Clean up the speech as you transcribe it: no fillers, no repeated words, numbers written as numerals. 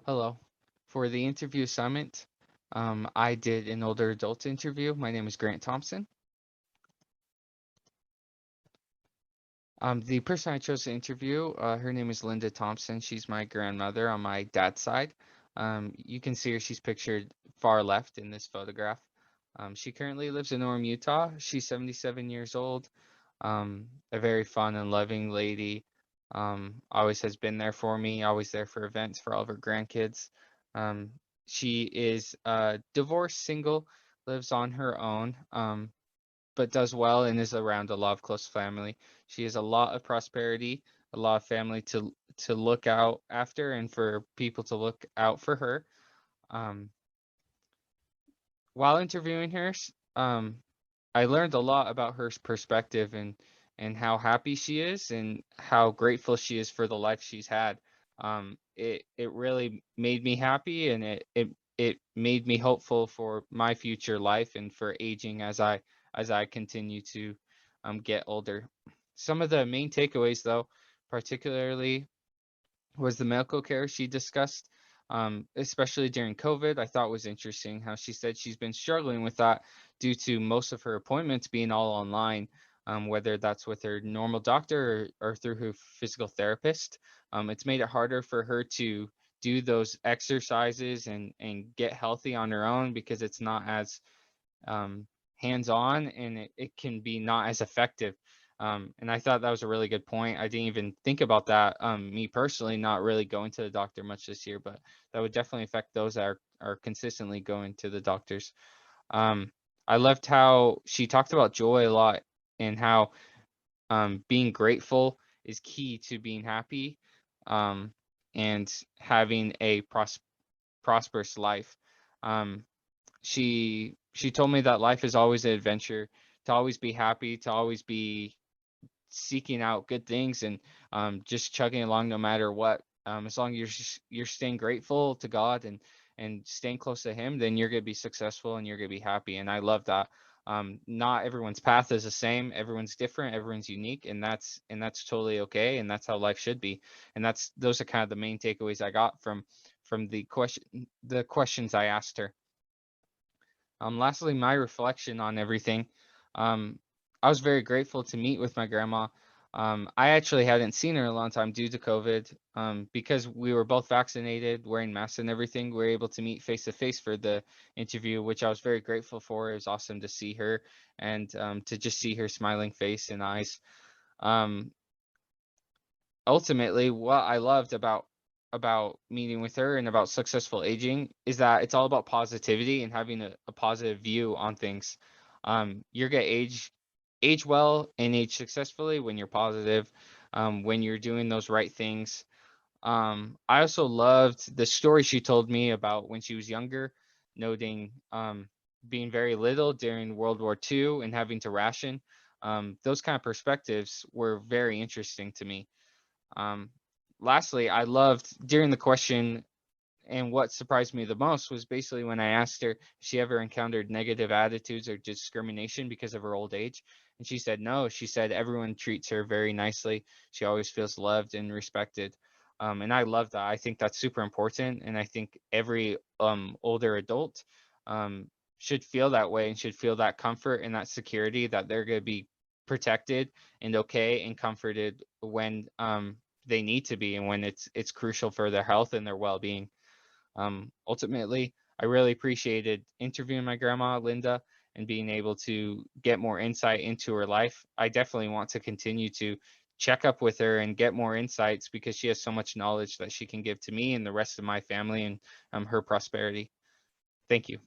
Hello. For the interview assignment, I did an older adult interview. My name is Grant Thompson. The person I chose to interview, her name is Linda Thompson. She's my grandmother on my dad's side. You can see her, she's pictured far left in this photograph. She currently lives in Orem, Utah. She's 77 years old. A very fun and loving lady. Always has been there for me, always there for events for all of her grandkids. Um, she is divorced, single, lives on her own, but does well and is around a lot of close family. She has a lot of prosperity, a lot of family to look out after, and for people to look out for her. Um, while interviewing her, I learned a lot about her perspective and how happy she is and how grateful she is for the life she's had. It really made me happy, and it made me hopeful for my future life and for aging as I continue to get older. Some of the main takeaways, though, particularly, was the medical care she discussed, especially during COVID. I thought was interesting how she said she's been struggling with that due to most of her appointments being all online, whether that's with her normal doctor or through her physical therapist. It's made it harder for her to do those exercises and get healthy on her own because it's not as um, hands-on, and it can be not as effective. And I thought that was a really good point. I didn't even think about that. Me personally, not really going to the doctor much this year, but that would definitely affect those that are consistently going to the doctors. Um, I loved how she talked about joy a lot and how being grateful is key to being happy, um, and having a prosperous life. Um, she told me that life is always an adventure, to always be happy, to always be seeking out good things, and just chugging along no matter what. As long as you're staying grateful to God and staying close to Him, then you're gonna be successful and you're gonna be happy. And I love that. Not everyone's path is the same. Everyone's different. Everyone's unique, and that's totally okay. And that's how life should be. And those are kind of the main takeaways I got from the questions I asked her. Lastly, my reflection on everything. Um, I was very grateful to meet with my grandma. I actually hadn't seen her in a long time due to COVID. Because we were both vaccinated, wearing masks and everything, we were able to meet face to face for the interview, which I was very grateful for. It was awesome to see her and to just see her smiling face and eyes. Um, Ultimately, what I loved about meeting with her and about successful aging is that it's all about positivity and having a positive view on things. You're gonna age well and age successfully when you're positive, when you're doing those right things. I also loved the story she told me about when she was younger, noting being very little during World War II and having to ration. Those kind of perspectives were very interesting to me. Um, Lastly, I loved during the question, and what surprised me the most was basically when I asked her if she ever encountered negative attitudes or discrimination because of her old age. And she said no. She said everyone treats her very nicely. She always feels loved and respected. And I love that. I think that's super important. And I think every older adult um, should feel that way and should feel that comfort and that security that they're going to be protected and okay and comforted when they need to be and when it's crucial for their health and their well-being. Ultimately, I really appreciated interviewing my grandma, Linda, and being able to get more insight into her life. I definitely want to continue to check up with her and get more insights because she has so much knowledge that she can give to me and the rest of my family and her prosperity. Thank you.